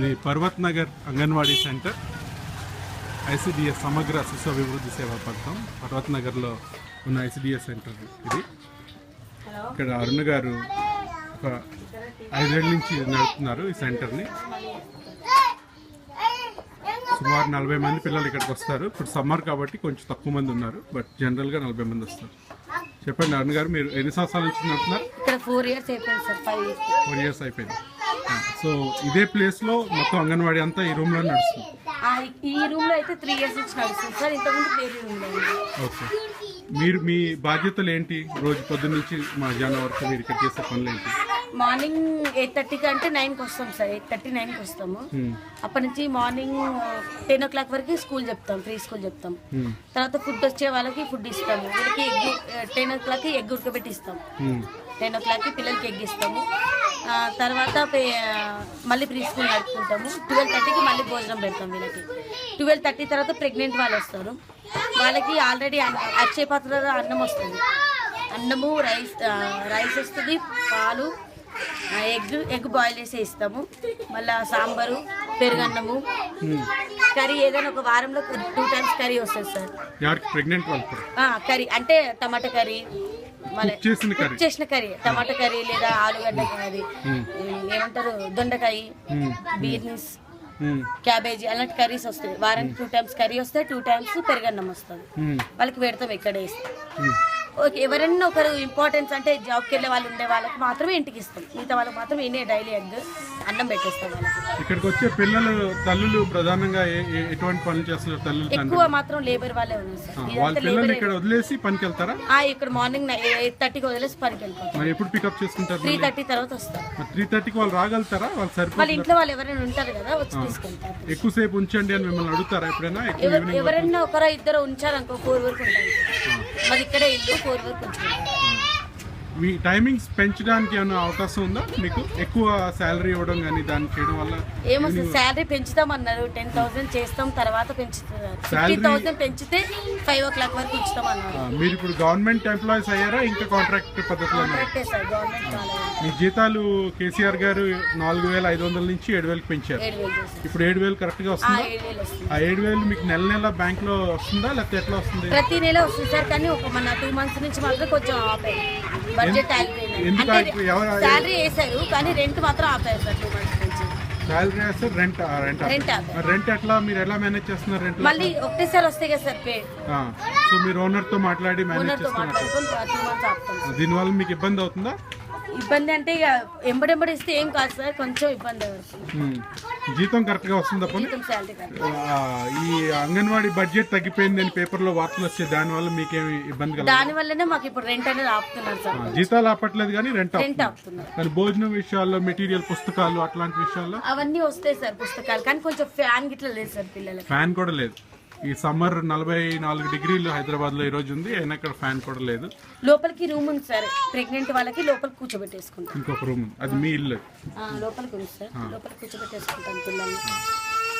ఇది Parvat Nagar anganwadi centre ICDS సమగ్ర శిశు అభివృద్ధి సేవా పథకం పర్వత్ నగర్లో ఉన్న ఐసిడిఎస్ సెంటర్ ఇది. ఇక్కడ అరుణ్ గారు ఒక 5 ఏళ్ళ నుంచి నడుపుతున్నారు ఈ సెంటర్ని. సుమారు 40 మంది పిల్లలు ఇక్కడికి వస్తారు. ఇప్పుడు సమ్మర్ కాబట్టి కొంచెం తక్కువ మంది ఉన్నారు, బట్ జనరల్గా 40 మంది వస్తారు. చెప్పండి అరుణ్ గారు, మీరు ఎన్ని సంవత్సరాల నుంచి నడుపుతున్నారు? ఇక్కడ 4 years అయిపోయింది సార్. 4 years అయిపోయింది. సో ఇదే ప్లేస్లో మొత్తం అంగన్వాడీ అంతా ఈ రూమ్లో నడుస్తుంది. ఈ రూమ్లో అయితే 3 years నుంచి నడుస్తుంది సార్. ఇంతకుముందు వేరే రూమ్లో. ఓకే, మీరు మీ బాధ్యతలు ఏంటి? రోజు పొద్దున్న నుంచి మధ్యాహ్నం వరకు మీరు ఇక్కడ చేసే పనులు ఏంటి? మార్నింగ్ 8:30 అంటే 9కి వస్తాం సార్. 8:30, 9కి వస్తాము. అప్పటి నుంచి మార్నింగ్ 10 o'clock వరకు స్కూల్ చెప్తాం, ప్రీ స్కూల్ చెప్తాం. తర్వాత ఫుడ్ వచ్చే వాళ్ళకి ఫుడ్ ఇస్తాము. వీళ్ళకి 10 o'clock ఎగ్ ఉడకబెట్టి ఇస్తాం. 10 o'clock పిల్లలకి ఎగ్ ఇస్తాము. తర్వాత మళ్ళీ ప్రీ స్కూల్ నడుపుకుంటాము. 12:30కి మళ్ళీ భోజనం పెడతాం వీళ్ళకి. 12:30 తర్వాత ప్రెగ్నెంట్ వాళ్ళు వస్తారు. వాళ్ళకి ఆల్రెడీ అక్షయ పాత్రలో అన్నం వస్తుంది. అన్నము, రైస్ వస్తుంది, పాలు, ఎగ్ బాయిల్ చేసి ఇస్తాము. మళ్ళీ సాంబారు, పెరుగన్నము, కర్రీ ఏదైనా ఒక వారంలో 2 times కర్రీ వస్తుంది సార్. కర్రీ అంటే టమాటా కర్రీ, కుక్ చేసిన కర్రీ, టమాటా కర్రీ లేదా ఆలుగడ్డ కర్రీ, ఏమంటారు దొండకాయ, బీన్స్, క్యాబేజీ అలాంటి కర్రీస్ వస్తాయి. వారానికి 2 times కర్రీ వస్తాయి, 2 times పెరుగన్నం వస్తుంది. వాళ్ళకి పెడతాం ఇక్కడ వేస్తాం. ఓకే, ఎవరైనా ఒకరు ఇంపార్టెన్స్ అంటే జాబ్కి వెళ్ళే వాళ్ళు ఉండే వాళ్ళకి మాత్రమే ఇంటికి ఇస్తాం. మిగతా వాళ్ళకి మాత్రం ఈయనే డైలీ ఎగ్ అన్నం పెట్టేస్తాం వాళ్ళకి. ఇక్కడికి వచ్చే పిల్లలు తల్లులు ప్రధానంగా ఎటువంటి పనులు చేస్తారు? తల్లులు ఎక్కువ మాత్రం లేబర్ వాళ్ళే ఉన్నారు సార్. ఇక్కడ వదిలేసి పనికి వెళ్తారా? ఇక్కడ మార్నింగ్ 8:30కి వదిలేసి పనికి వెళ్తాం. ఎప్పుడు పికప్ చేసుకుంటారు? 3:30 తర్వాత వస్తారు. 3:30కి వాళ్ళు రాగలుగుతారా? వాళ్ళ ఇంట్లో వాళ్ళు ఎవరైనా ఉంటారు కదా, వచ్చి తీసుకెళ్తారు. ఎక్కువసేపు ఉంచండి అని మిమ్మల్ని అడుగుతారా ఎప్పుడైనా? ఎవరైనా ఒకరో ఇద్దరు ఉంచారనుకో 4 వరకు ఉంటుంది. మాది ఇక్కడే ఇల్లు, 4 వరకు ఉంచుకుంటాం. మీ టైమింగ్స్ పెంచడానికి ఏమైనా అవకాశం ఉందా మీకు? ఎక్కువ శాలరీ ఇవ్వడం కానీ దాన్ని చేయడం వల్ల? ఏమో సార్, శాలరీ పెంచుతామన్నారు. 10,000 చేస్తాం, తర్వాత పెంచుతున్నారు. 50,000 పెంచితే 5 o'clock వరకు ఉంచుతామన్నారు. మీరు ఇప్పుడు గవర్నమెంట్ ఎంప్లాయీస్ అయ్యారా ఇంకా కాంట్రాక్ట్ పద్ధతిలో? మీ జీతాలు కేసీఆర్ గారు 4,500 నుంచి 7,000కి పెంచారు. ఇప్పుడు 7,000 కరెక్ట్ గా వస్తుందా? ఆ 7,000 మీకు నెల నెల బ్యాంక్ లో వస్తుందా లేకపోతే ఎట్లా వస్తుంది? ప్రతి నెల వస్తుంది సార్, కానీ ఒక మన 2 months నుంచి మాత్రం కొంచెం ఆపారు. బడ్జెట్ ఆగిపోయింది. శాలరీ వేసారు కానీ రెంట్ మాత్రం ఆపారు సార్. 2 months నుంచి శాలరీ వేస్తారు, రెంట్ ఎట్లా మీరు ఎలా మేనేజ్ చేస్తున్నారు? రెంట్ మళ్ళీ ఒకటేసారి వస్తాయి కదా సార్ పే. సో మీరు ఓనర్ తో మాట్లాడి మేనేజ్ చేస్తున్నారు. దీనివల్ల మీకు ఇబ్బంది అవుతుందా? ఇబ్బంది అంటే ఇక ఎంబడెంబడి ఇస్తే ఏం కాదు సార్, కొంచెం ఇబ్బంది అవుతుంది. జీతం కరెక్ట్ గా వస్తుందా? ఈ అంగన్వాడీ బడ్జెట్ తగ్గిపోయింది అని పేపర్ లో వార్తలు వచ్చాయి, దాని వల్ల మీకేమి ఇబ్బంది కలగదు? దాని వల్లనే మాకు ఇప్పుడు రెంట్ అనేది ఆపుతున్నారు సార్. జీతాలు ఆపట్లేదు కానీ రెంట్ ఆపుతున్నారు. కానీ భోజనం విషయాల్లో, మెటీరియల్, పుస్తకాలు అట్లాంటి విషయాల్లో అవన్నీ వస్తాయి సార్ పుస్తకాలు, కానీ కొంచెం ఫ్యాన్ గిట్లా లేదు సార్ పిల్లలకి. ఫ్యాన్ కూడా లేదు. ఈ సమ్మర్ 44 degrees హైదరాబాద్ లో ఈ రోజు ఉంది, అయినా ఇక్కడ ఫ్యాన్ కూడా లేదు. లోపలికి రూమ్ ఉంది సార్, ప్రెగ్నెంట్ వాళ్ళకి లోపలికి కూర్చోబెట్టేసుకుంటాం. ఇంకొక రూమ్, అది మీ ఇల్లు? లోపలికి ఉంది సార్, లోపలికి కూర్చోబెట్టేసుకుంటాం పిల్లల్ని.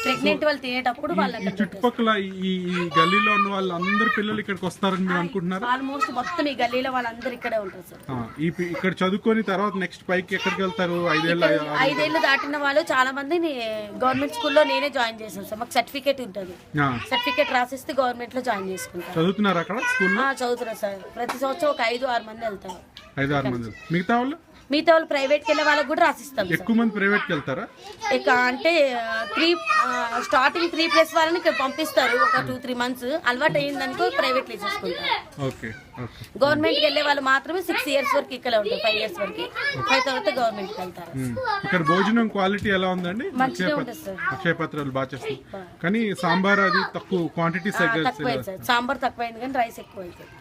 ప్రెగ్నెంట్ వాళ్ళు తినేటప్పుడు వాళ్ళ చుట్టుపక్కల ఈ గల్లీలో ఉన్న వాళ్ళు అందరు పిల్లలు ఇక్కడికి వస్తారని మీరు అనుకుంటున్నారు? ఆల్మోస్ట్ మొత్తం ఈ గల్లీలో వాళ్ళందరూ ఇక్కడే ఉంటారు సార్. ఇక్కడ చదువుకొని తర్వాత నెక్స్ట్ పైకి ఎక్కడికి వెళ్తారు? 5 ఏళ్ళు దాటిన వాళ్ళు చాలా మంది గవర్నమెంట్ స్కూల్లో నేనే జాయిన్ చేశాను సార్. మాకు సర్టిఫికేట్ ఉంటుంది, సర్టిఫికేట్ రాసిస్తే గవర్నమెంట్ లో జాయిన్ చేసుకుంటారు. చదువుతున్నారు అక్కడ స్కూల్లో? చదువుతున్నారు సార్. ప్రతి సంవత్సరం ఒక 5-6 మంది వెళ్తారు. 5-6 మంది. మిగతా వాళ్ళు ప్రైవేట్కి వెళ్ళే వాళ్ళకి కూడా రాసిస్తాం. ఎక్కువ మంది ప్రైవేట్కి వెళ్తారా? అంటే స్టార్టింగ్ 3+ వాళ్ళని ఇక్కడ పంపిస్తారు. ఒక 2-3 months అలవాటు అయ్యిందనుకో ప్రైవేట్ వేసేసుకుంటారు. గవర్నమెంట్కి వెళ్ళే వాళ్ళు మాత్రమే 6 years వరకు ఇక్కడ ఉంటారు, 5 years వరకు. 5 తర్వాత గవర్నమెంట్కి వెళ్తారు. ఇక్కడ భోజనం క్వాలిటీ ఎలా ఉందండి? మంచిగా ఉంటుంది సార్. అక్షయ పాత్రలు బాగా చేస్తారు, కానీ సాంబార్ అది తక్కువ క్వాంటిటీ. తక్కువైంది సార్, సాంబార్ తక్కువైంది కానీ రైస్ ఎక్కువ అవుతుంది.